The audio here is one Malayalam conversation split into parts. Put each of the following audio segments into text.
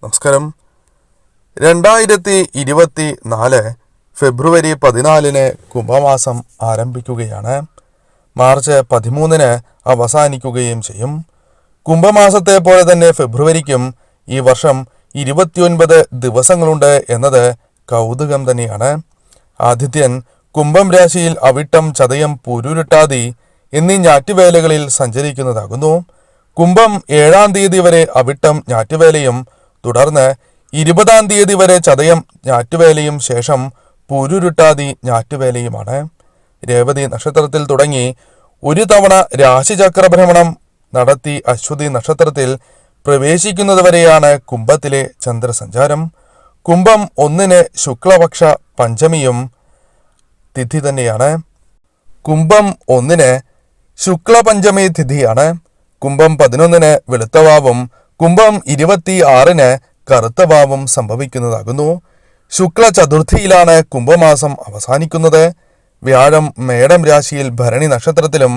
നമസ്കാരം. 2024 ഫെബ്രുവരി 14 കുംഭമാസം ആരംഭിക്കുകയാണ്. മാർച്ച് 13 അവസാനിക്കുകയും ചെയ്യും. കുംഭമാസത്തെ പോലെ തന്നെ ഫെബ്രുവരിക്കും ഈ വർഷം 29 ദിവസങ്ങളുണ്ട് എന്നത് കൗതുകം തന്നെയാണ്. ആദിത്യൻ കുംഭം രാശിയിൽ അവിട്ടം, ചതയം, പൂരുരുട്ടാതി എന്നീ ഞാറ്റുവേലകളിൽ സഞ്ചരിക്കുന്നതാകുന്നു. കുംഭം 7-ാം തീയതി വരെ അവിട്ടം ഞാറ്റുവേലയും തുടർന്ന് 20-ാം തീയതി വരെ ചതയം ഞാറ്റുവേലയും ശേഷം പൂരുരുട്ടാതി ഞാറ്റുവേലയുമാണ്. രേവതി നക്ഷത്രത്തിൽ തുടങ്ങി ഒരു തവണ രാശിചക്രഭ്രമണം നടത്തി അശ്വതി നക്ഷത്രത്തിൽ പ്രവേശിക്കുന്നതുവരെയാണ് കുംഭത്തിലെ ചന്ദ്രസഞ്ചാരം. കുംഭം 1 ശുക്ലപക്ഷ പഞ്ചമിയും തിഥി തന്നെയാണ്. കുംഭം 1 ശുക്ലപഞ്ചമി തിഥിയാണ്. കുംഭം 11 വെളുത്തവാവും കുംഭം 26 കറുത്തവാവും സംഭവിക്കുന്നതാകുന്നു. ശുക്ല ചതുർത്ഥിയിലാണ് കുംഭമാസം അവസാനിക്കുന്നത്. വ്യാഴം മേടം രാശിയിൽ ഭരണി നക്ഷത്രത്തിലും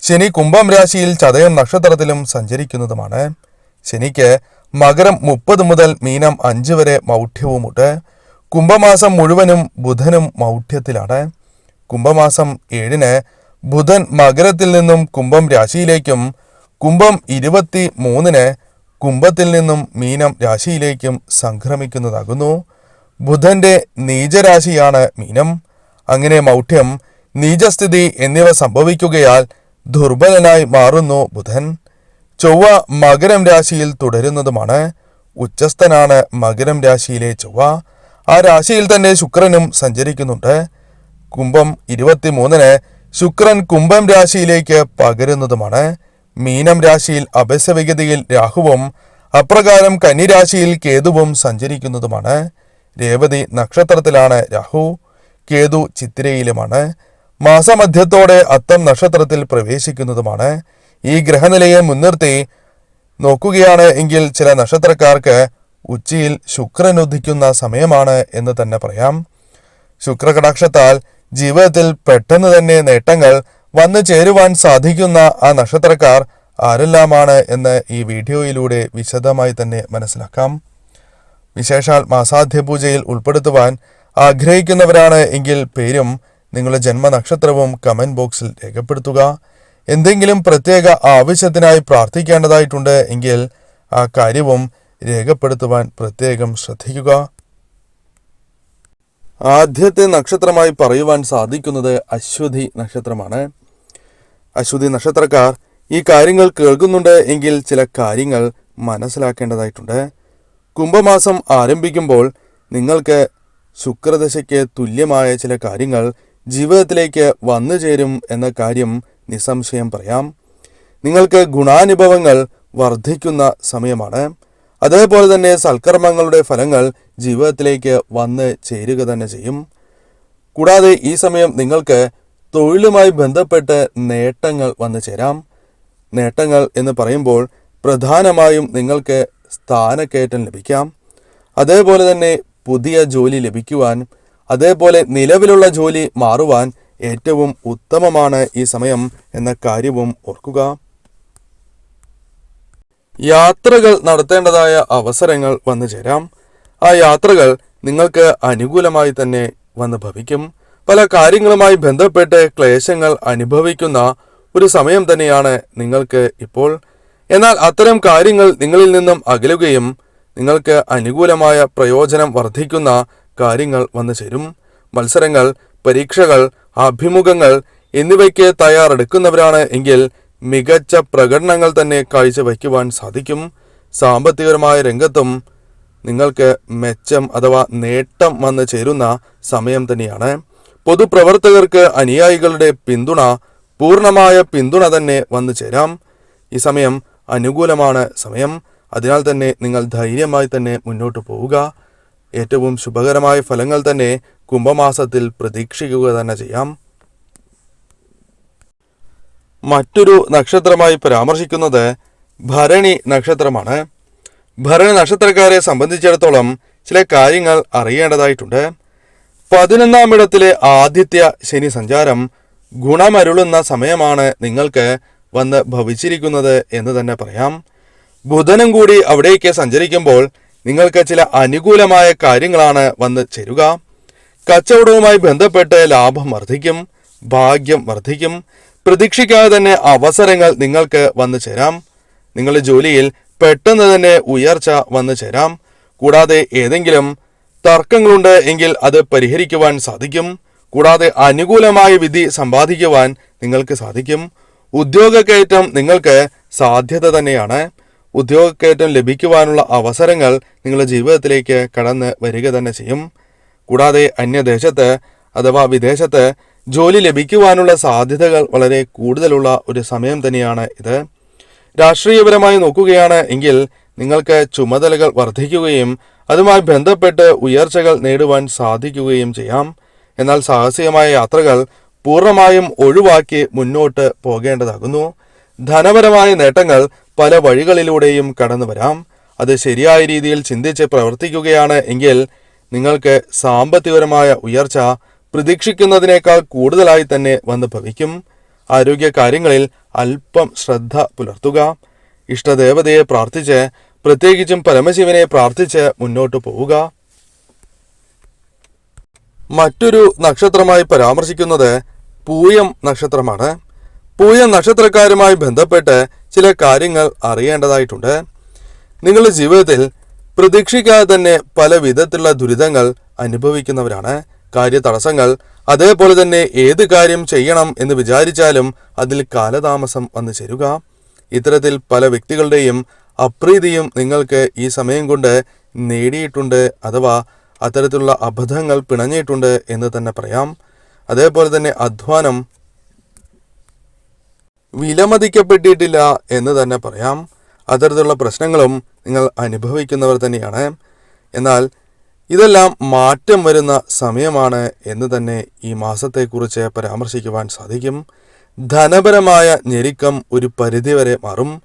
ശനി കുംഭം രാശിയിൽ ചതയം നക്ഷത്രത്തിലും സഞ്ചരിക്കുന്നതുമാണ്. ശനിക്ക് മകരം 30 മുതൽ മീനം 5 വരെ മൗഢ്യവുമുണ്ട്. കുംഭമാസം മുഴുവനും ബുധനും മൗഢ്യത്തിലാണ്. കുംഭമാസം 7 ബുധൻ മകരത്തിൽ നിന്നും കുംഭം രാശിയിലേക്കും കുംഭം 23 കുംഭത്തിൽ നിന്നും മീനം രാശിയിലേക്കും സംക്രമിക്കുന്നതാകുന്നു. ബുധന്റെ നീചരാശിയാണ് മീനം. അങ്ങനെ മൗഢ്യം, നീചസ്ഥിതി എന്നിവ സംഭവിക്കുകയാൽ ദുർബലനായി മാറുന്നു ബുധൻ. ചൊവ്വ മകരം രാശിയിൽ തുടരുന്നതുമാണ്. ഉച്ചസ്ഥനാണ് മകരം രാശിയിലെ ചൊവ്വ. ആ രാശിയിൽ തന്നെ ശുക്രനും സഞ്ചരിക്കുന്നുണ്ട്. കുംഭം 23 ശുക്രൻ കുംഭം രാശിയിലേക്ക് പകരുന്നതുമാണ്. മീനം രാശിയിൽ അപസ്യവിഗതിയിൽ രാഹുവും അപ്രകാരം കന്നിരാശിയിൽ കേതുവും സഞ്ചരിക്കുന്നതുമാണ്. രേവതി നക്ഷത്രത്തിലാണ് രാഹു. കേതു ചിത്തിരയിലുമാണ്. മാസമധ്യത്തോടെ അത്തം നക്ഷത്രത്തിൽ പ്രവേശിക്കുന്നതുമാണ്. ഈ ഗ്രഹനിലയെ മുൻനിർത്തി നോക്കുകയാണ് എങ്കിൽ ചില നക്ഷത്രക്കാർക്ക് ഉച്ചയിൽ ശുക്രൻ ഉദിക്കുന്ന സമയമാണ് എന്ന് തന്നെ പറയാം. ശുക്രകടാക്ഷത്താൽ ജീവിതത്തിൽ പെട്ടെന്ന് തന്നെ നേട്ടങ്ങൾ വന്നു ചേരുവാൻ സാധിക്കുന്ന ആ നക്ഷത്രക്കാർ ആരെല്ലാമാണ് എന്ന് ഈ വീഡിയോയിലൂടെ വിശദമായി തന്നെ മനസ്സിലാക്കാം. വിശേഷാൽ മാസാദ്യ പൂജയിൽ ഉൾപ്പെടുത്തുവാൻ ആഗ്രഹിക്കുന്നവരാണ് എങ്കിൽ പേരും നിങ്ങളുടെ ജന്മനക്ഷത്രവും കമന്റ് ബോക്സിൽ രേഖപ്പെടുത്തുക. എന്തെങ്കിലും പ്രത്യേക ആവശ്യത്തിനായി പ്രാർത്ഥിക്കേണ്ടതായിട്ടുണ്ട് എങ്കിൽ ആ കാര്യവും രേഖപ്പെടുത്തുവാൻ പ്രത്യേകം ശ്രദ്ധിക്കുക. ആദ്യത്തെ നക്ഷത്രമായി പറയുവാൻ സാധിക്കുന്നത് അശ്വതി നക്ഷത്രമാണ്. അശ്വതി നക്ഷത്രക്കാർ ഈ കാര്യങ്ങൾ കേൾക്കുന്നുണ്ട് എങ്കിൽ ചില കാര്യങ്ങൾ മനസ്സിലാക്കേണ്ടതായിട്ടുണ്ട്. കുംഭമാസം ആരംഭിക്കുമ്പോൾ നിങ്ങൾക്ക് ശുക്രദശയ്ക്ക് തുല്യമായ ചില കാര്യങ്ങൾ ജീവിതത്തിലേക്ക് വന്നു ചേരും എന്ന കാര്യം നിസ്സംശയം പറയാം. നിങ്ങൾക്ക് ഗുണാനുഭവങ്ങൾ വർദ്ധിക്കുന്ന സമയമാണ്. അതേപോലെ തന്നെ സൽക്കർമ്മങ്ങളുടെ ഫലങ്ങൾ ജീവിതത്തിലേക്ക് വന്ന് ചേരുക തന്നെ ചെയ്യും. കൂടാതെ ഈ സമയം നിങ്ങൾക്ക് തൊഴിലുമായി ബന്ധപ്പെട്ട് നേട്ടങ്ങൾ വന്നു ചേരാം. നേട്ടങ്ങൾ എന്ന് പറയുമ്പോൾ പ്രധാനമായും നിങ്ങൾക്ക് സ്ഥാനക്കയറ്റം ലഭിക്കാം. അതേപോലെ തന്നെ പുതിയ ജോലി ലഭിക്കുവാൻ, അതേപോലെ നിലവിലുള്ള ജോലി മാറുവാൻ ഏറ്റവും ഉത്തമമാണ് ഈ സമയം എന്ന കാര്യവും ഓർക്കുക. യാത്രകൾ നടത്തേണ്ടതായ അവസരങ്ങൾ വന്നു ചേരാം. ആ യാത്രകൾ നിങ്ങൾക്ക് അനുകൂലമായി തന്നെ വന്ന് ഭവിക്കും. പല കാര്യങ്ങളുമായി ബന്ധപ്പെട്ട് ക്ലേശങ്ങൾ അനുഭവിക്കുന്ന ഒരു സമയം തന്നെയാണ് നിങ്ങൾക്ക് ഇപ്പോൾ. എന്നാൽ അത്തരം കാര്യങ്ങൾ നിങ്ങളിൽ നിന്നും അകലുകയും നിങ്ങൾക്ക് അനുകൂലമായ പ്രയോജനം വർദ്ധിക്കുന്ന കാര്യങ്ങൾ വന്നു ചേരും. മത്സരങ്ങൾ, പരീക്ഷകൾ, അഭിമുഖങ്ങൾ എന്നിവയ്ക്ക് തയ്യാറെടുക്കുന്നവരാണ് എങ്കിൽ മികച്ച പ്രകടനങ്ങൾ തന്നെ കാഴ്ചവയ്ക്കുവാൻ സാധിക്കും. സാമ്പത്തികപരമായ രംഗത്തും നിങ്ങൾക്ക് മെച്ചം അഥവാ നേട്ടം വന്നു ചേരുന്ന സമയം തന്നെയാണ്. പൊതുപ്രവർത്തകർക്ക് അനുയായികളുടെ പിന്തുണ, പൂർണ്ണമായ പിന്തുണ തന്നെ വന്നു ചേരാം. ഈ സമയം അനുകൂലമാണ് സമയം. അതിനാൽ തന്നെ നിങ്ങൾ ധൈര്യമായി തന്നെ മുന്നോട്ട് പോവുക. ഏറ്റവും ശുഭകരമായ ഫലങ്ങൾ തന്നെ കുംഭമാസത്തിൽ പ്രതീക്ഷിക്കുക തന്നെ ചെയ്യാം. മറ്റൊരു നക്ഷത്രമായി പരാമർശിക്കുന്നത് ഭരണി നക്ഷത്രമാണ്. ഭരണി നക്ഷത്രക്കാരെ സംബന്ധിച്ചിടത്തോളം ചില കാര്യങ്ങൾ അറിയേണ്ടതായിട്ടുണ്ട്. 11-ാം ഇടത്തിലെ ആദിത്യ ശനി സഞ്ചാരം ഗുണമരുളുന്ന സമയമാണ് നിങ്ങൾക്ക് വന്ന് ഭവിച്ചിരിക്കുന്നത് എന്ന് തന്നെ പറയാം. ബുധനും കൂടി അവിടേക്ക് സഞ്ചരിക്കുമ്പോൾ നിങ്ങൾക്ക് ചില അനുകൂലമായ കാര്യങ്ങളാണ് വന്ന് ചേരുക. കച്ചവടവുമായി ബന്ധപ്പെട്ട് ലാഭം വർദ്ധിക്കും, ഭാഗ്യം വർദ്ധിക്കും. പ്രതീക്ഷിക്കാതെ തന്നെ അവസരങ്ങൾ നിങ്ങൾക്ക് വന്നു ചേരാം. നിങ്ങളുടെ ജോലിയിൽ പെട്ടെന്ന് തന്നെ ഉയർച്ച വന്നു ചേരാം. കൂടാതെ ഏതെങ്കിലും തർക്കങ്ങളുണ്ട് എങ്കിൽ അത് പരിഹരിക്കുവാൻ സാധിക്കും. കൂടാതെ അനുകൂലമായ വിധി സമ്പാദിക്കുവാൻ നിങ്ങൾക്ക് സാധിക്കും. ഉദ്യോഗക്കയറ്റം നിങ്ങൾക്ക് സാധ്യത തന്നെയാണ്. ഉദ്യോഗക്കയറ്റം ലഭിക്കുവാനുള്ള അവസരങ്ങൾ നിങ്ങളുടെ ജീവിതത്തിലേക്ക് കടന്ന് വരിക തന്നെ ചെയ്യും. കൂടാതെ അന്യദേശത്ത് അഥവാ വിദേശത്ത് ജോലി ലഭിക്കുവാനുള്ള സാധ്യതകൾ വളരെ കൂടുതലുള്ള ഒരു സമയം തന്നെയാണ് ഇത്. രാഷ്ട്രീയപരമായി നോക്കുകയാണ് എങ്കിൽ നിങ്ങൾക്ക് ചുമതലകൾ വർദ്ധിക്കുകയും അതുമായി ബന്ധപ്പെട്ട് ഉയർച്ചകൾ നേടുവാൻ സാധിക്കുകയും ചെയ്യാം. എന്നാൽ സാഹസികമായ യാത്രകൾ പൂർണ്ണമായും ഒഴിവാക്കി മുന്നോട്ട് പോകേണ്ടതാകുന്നു. ധനപരമായ നേട്ടങ്ങൾ പല വഴികളിലൂടെയും കടന്നു വരാം. അത് ശരിയായ രീതിയിൽ ചിന്തിച്ച് പ്രവർത്തിക്കുകയാണ് എങ്കിൽ നിങ്ങൾക്ക് സാമ്പത്തികപരമായ ഉയർച്ച പ്രതീക്ഷിക്കുന്നതിനേക്കാൾ കൂടുതലായി തന്നെ വന്ന് ഭവിക്കും. ആരോഗ്യ കാര്യങ്ങളിൽ അല്പം ശ്രദ്ധ പുലർത്തുക. ഇഷ്ടദേവതയെ പ്രാർത്ഥിച്ച്, പ്രത്യേകിച്ചും പരമശിവനെ പ്രാർത്ഥിച്ച് മുന്നോട്ട് പോവുക. മറ്റൊരു നക്ഷത്രമായി പരാമർശിക്കുന്നത് പൂയം നക്ഷത്രമാണ്. പൂയം നക്ഷത്രക്കാരുമായി ബന്ധപ്പെട്ട് ചില കാര്യങ്ങൾ അറിയേണ്ടതായിട്ടുണ്ട്. നിങ്ങളുടെ ജീവിതത്തിൽ പ്രതീക്ഷിക്കാതെ തന്നെ പല വിധത്തിലുള്ള ദുരിതങ്ങൾ അനുഭവിക്കുന്നവരാണ്. കാര്യതടസ്സങ്ങൾ, അതേപോലെ തന്നെ ഏത് കാര്യം ചെയ്യണം എന്ന് വിചാരിച്ചാലും അതിൽ കാലതാമസം വന്നു ചേരുക. ഇത്തരത്തിൽ പല വ്യക്തികളുടെയും അപ്രീതിയും നിങ്ങൾക്ക് ഈ സമയം കൊണ്ട് നേടിയിട്ടുണ്ട്, അഥവാ അത്തരത്തിലുള്ള അബദ്ധങ്ങൾ പിണഞ്ഞിട്ടുണ്ട് എന്ന് തന്നെ പറയാം. അതേപോലെ തന്നെ അധ്വാനം വിലമതിക്കപ്പെട്ടിട്ടില്ല എന്ന് തന്നെ പറയാം. അത്തരത്തിലുള്ള പ്രശ്നങ്ങളും നിങ്ങൾ അനുഭവിക്കുന്നവർ തന്നെയാണ്. എന്നാൽ ഇതെല്ലാം മാറ്റം വരുന്ന സമയമാണ് എന്ന് തന്നെ ഈ മാസത്തെക്കുറിച്ച് പരാമർശിക്കുവാൻ സാധിക്കും. ധനപരമായ ഞെരുക്കം ഒരു പരിധിവരെ മാറും.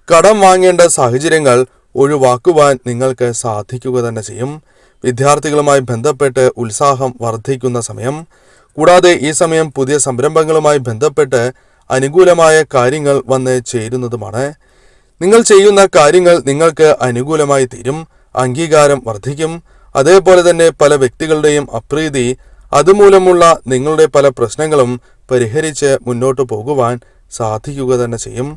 കടം വാങ്ങേണ്ട സാഹചര്യങ്ങൾ ഒഴിവാക്കുവാൻ നിങ്ങൾക്ക് സാധിക്കുക തന്നെ ചെയ്യും. വിദ്യാർത്ഥികളുമായി ബന്ധപ്പെട്ട് ഉത്സാഹം വർദ്ധിക്കുന്ന സമയം. കൂടാതെ ഈ സമയം പുതിയ സംരംഭങ്ങളുമായി ബന്ധപ്പെട്ട് അനുകൂലമായ കാര്യങ്ങൾ വന്ന് ചേരുന്നതുമാണ്. നിങ്ങൾ ചെയ്യുന്ന കാര്യങ്ങൾ നിങ്ങൾക്ക് അനുകൂലമായി തീരും. അംഗീകാരം വർദ്ധിക്കും. അതേപോലെ തന്നെ പല വ്യക്തികളുടെയും അപ്രീതി, അതുമൂലമുള്ള നിങ്ങളുടെ പല പ്രശ്നങ്ങളും പരിഹരിച്ച് മുന്നോട്ട് പോകുവാൻ സാധിക്കുക തന്നെ ചെയ്യും.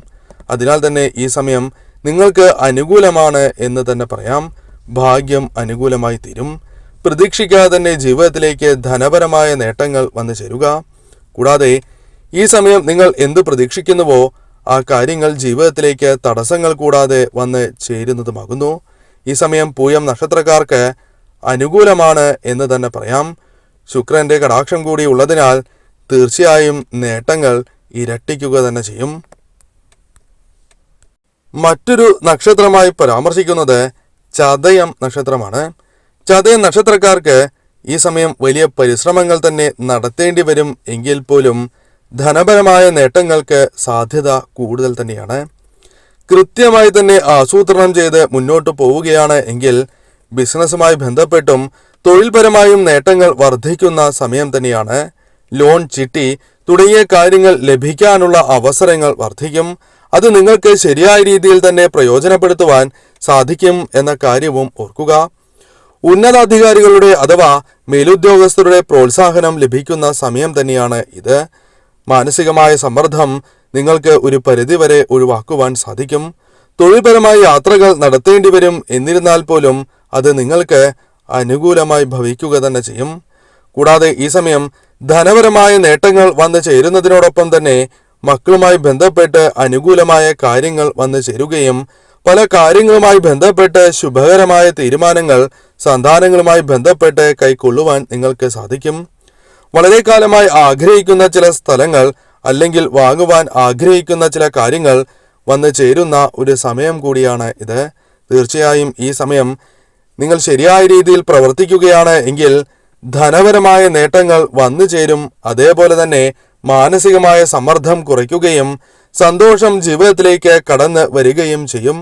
അതിനാൽ തന്നെ ഈ സമയം നിങ്ങൾക്ക് അനുകൂലമാണ് എന്ന് തന്നെ പറയാം. ഭാഗ്യം അനുകൂലമായി തീരും. പ്രതീക്ഷിക്കാതെ തന്നെ ജീവിതത്തിലേക്ക് ധനപരമായ നേട്ടങ്ങൾ വന്നു ചേരുക. കൂടാതെ ഈ സമയം നിങ്ങൾ എന്ത് പ്രതീക്ഷിക്കുന്നുവോ ആ കാര്യങ്ങൾ ജീവിതത്തിലേക്ക് തടസ്സങ്ങൾ കൂടാതെ വന്ന് ചേരുന്നതുമാകുന്നു. ഈ സമയം പൂയം നക്ഷത്രക്കാർക്ക് അനുകൂലമാണ് എന്ന് തന്നെ പറയാം. ശുക്രന്റെ കടാക്ഷം കൂടി ഉള്ളതിനാൽ തീർച്ചയായും നേട്ടങ്ങൾ ഇരട്ടിക്കുക തന്നെ ചെയ്യും. മറ്റൊരു നക്ഷത്രമായി പരാമർശിക്കുന്നത് ചതയം നക്ഷത്രമാണ്. ചതയം നക്ഷത്രക്കാർക്ക് ഈ സമയം വലിയ പരിശ്രമങ്ങൾ തന്നെ നടത്തേണ്ടി വരും എങ്കിൽ പോലും ധനപരമായ നേട്ടങ്ങൾക്ക് സാധ്യത കൂടുതൽ തന്നെയാണ്. കൃത്യമായി തന്നെ ആസൂത്രണം ചെയ്ത് മുന്നോട്ട് പോവുകയാണ് എങ്കിൽ ബിസിനസ്സുമായി ബന്ധപ്പെട്ടും തൊഴിൽപരമായും നേട്ടങ്ങൾ വർദ്ധിക്കുന്ന സമയം തന്നെയാണ്. ലോൺ, ചിട്ടി തുടങ്ങിയ കാര്യങ്ങൾ ലഭിക്കാനുള്ള അവസരങ്ങൾ വർദ്ധിക്കും. അത് നിങ്ങൾക്ക് ശരിയായ രീതിയിൽ തന്നെ പ്രയോജനപ്പെടുത്തുവാൻ സാധിക്കും എന്ന കാര്യവും ഓർക്കുക. ഉന്നതാധികാരികളുടെ അഥവാ മേലുദ്യോഗസ്ഥരുടെ പ്രോത്സാഹനം ലഭിക്കുന്ന സമയം തന്നെയാണ് ഇത്. മാനസികമായ സമ്മർദ്ദം നിങ്ങൾക്ക് ഒരു പരിധിവരെ ഒഴിവാക്കുവാൻ സാധിക്കും. തൊഴിൽപരമായ യാത്രകൾ നടത്തേണ്ടി വരും. എന്നിരുന്നാൽ പോലും അത് നിങ്ങൾക്ക് അനുകൂലമായി ഭവിക്കുക തന്നെ ചെയ്യും. കൂടാതെ ഈ സമയം ധനപരമായ നേട്ടങ്ങൾ വന്നു ചേരുന്നതിനോടൊപ്പം തന്നെ മക്കളുമായി ബന്ധപ്പെട്ട് അനുകൂലമായ കാര്യങ്ങൾ വന്നു ചേരുകയും പല കാര്യങ്ങളുമായി ബന്ധപ്പെട്ട് ശുഭകരമായ തീരുമാനങ്ങൾ സന്താനങ്ങളുമായി ബന്ധപ്പെട്ട് കൈക്കൊള്ളുവാൻ നിങ്ങൾക്ക് സാധിക്കും. വളരെ കാലമായി ആഗ്രഹിക്കുന്ന ചില സ്ഥലങ്ങൾ അല്ലെങ്കിൽ വാങ്ങുവാൻ ആഗ്രഹിക്കുന്ന ചില കാര്യങ്ങൾ വന്നു ചേരുന്ന ഒരു സമയം കൂടിയാണ് ഇത്. തീർച്ചയായും ഈ സമയം നിങ്ങൾ ശരിയായ രീതിയിൽ പ്രവർത്തിക്കുകയാണ് എങ്കിൽ ധനപരമായ നേട്ടങ്ങൾ വന്നു ചേരും. അതേപോലെ തന്നെ മാനസികമായ സമ്മർദ്ദം കുറയ്ക്കുകയും സന്തോഷം ജീവിതത്തിലേക്ക് കടന്നു വരികയും ചെയ്യും.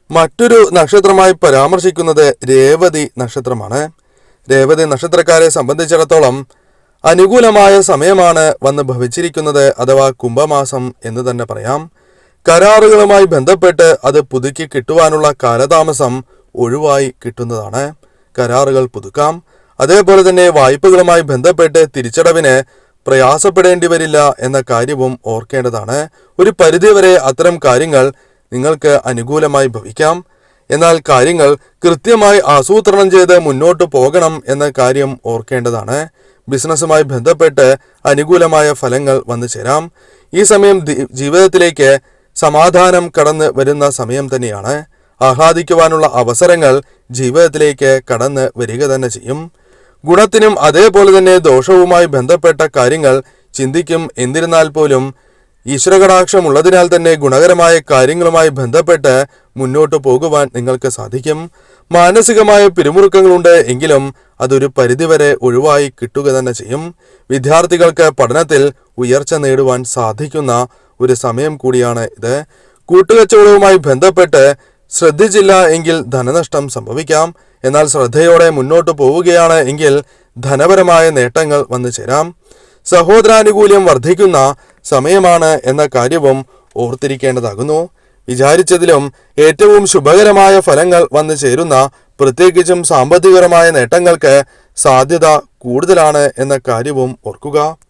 മറ്റൊരു നക്ഷത്രമായി പരാമർശിക്കുന്നത് രേവതി നക്ഷത്രമാണ്. രേവതി നക്ഷത്രക്കാരെ സംബന്ധിച്ചിടത്തോളം അനുകൂലമായ സമയമാണ് വന്ന് ഭവിച്ചിരിക്കുന്നത്, അഥവാ കുംഭമാസം എന്ന് തന്നെ പറയാം. കരാറുകളുമായി ബന്ധപ്പെട്ട് അത് പുതുക്കി കിട്ടുവാനുള്ള കാലതാമസം ഒഴിവായി കിട്ടുന്നതാണ്. കരാറുകൾ പുതുക്കാം. അതേപോലെ തന്നെ വായ്പകളുമായി ബന്ധപ്പെട്ട് തിരിച്ചടവിന് പ്രയാസപ്പെടേണ്ടി വരില്ല എന്ന കാര്യവും ഓർക്കേണ്ടതാണ്. ഒരു പരിധിവരെ അത്തരം കാര്യങ്ങൾ നിങ്ങൾക്ക് അനുകൂലമായി ഭവിക്കാം. എന്നാൽ കാര്യങ്ങൾ കൃത്യമായി ആസൂത്രണം ചെയ്ത് മുന്നോട്ട് പോകണം എന്ന കാര്യം ഓർക്കേണ്ടതാണ്. ബിസിനസ്സുമായി ബന്ധപ്പെട്ട് അനുകൂലമായ ഫലങ്ങൾ വന്നു ചേരാം. ഈ സമയം ജീവിതത്തിലേക്ക് സമാധാനം കടന്നു വരുന്ന സമയം തന്നെയാണ്. ആഹ്ലാദിക്കുവാനുള്ള അവസരങ്ങൾ ജീവിതത്തിലേക്ക് കടന്ന് വരിക തന്നെ ചെയ്യും. ഗുണത്തിനും അതേപോലെ തന്നെ ദോഷവുമായി ബന്ധപ്പെട്ട കാര്യങ്ങൾ ചിന്തിക്കും. എന്നിരുന്നാൽ പോലും ഈശ്വരകടാക്ഷം ഉള്ളതിനാൽ തന്നെ ഗുണകരമായ കാര്യങ്ങളുമായി ബന്ധപ്പെട്ട് മുന്നോട്ട് പോകുവാൻ നിങ്ങൾക്ക് സാധിക്കും. മാനസികമായ പിരിമുറുക്കങ്ങളുണ്ട് എങ്കിലും അതൊരു പരിധിവരെ ഒഴിവായി കിട്ടുക തന്നെ ചെയ്യും. വിദ്യാർത്ഥികൾക്ക് പഠനത്തിൽ ഉയർച്ച നേടുവാൻ സാധിക്കുന്ന ഒരു സമയം കൂടിയാണ് ഇത്. കൂട്ടുകച്ചവടവുമായി ബന്ധപ്പെട്ട് ശ്രദ്ധിച്ചില്ല എങ്കിൽ ധനനഷ്ടം സംഭവിക്കാം. എന്നാൽ ശ്രദ്ധയോടെ മുന്നോട്ട് പോവുകയാണ് എങ്കിൽ ധനപരമായ നേട്ടങ്ങൾ വന്നു ചേരാം. സഹോദരാനുകൂല്യം വർദ്ധിക്കുന്ന സമയമാണ് എന്ന കാര്യവും ഓർത്തിരിക്കേണ്ടതാകുന്നു. വിചാരിച്ചതിലും ഏറ്റവും ശുഭകരമായ ഫലങ്ങൾ വന്നു ചേരുന്ന, പ്രത്യേകിച്ചും സാമ്പത്തികപരമായ നേട്ടങ്ങൾക്ക് സാധ്യത കൂടുതലാണ് എന്ന കാര്യവും ഓർക്കുക.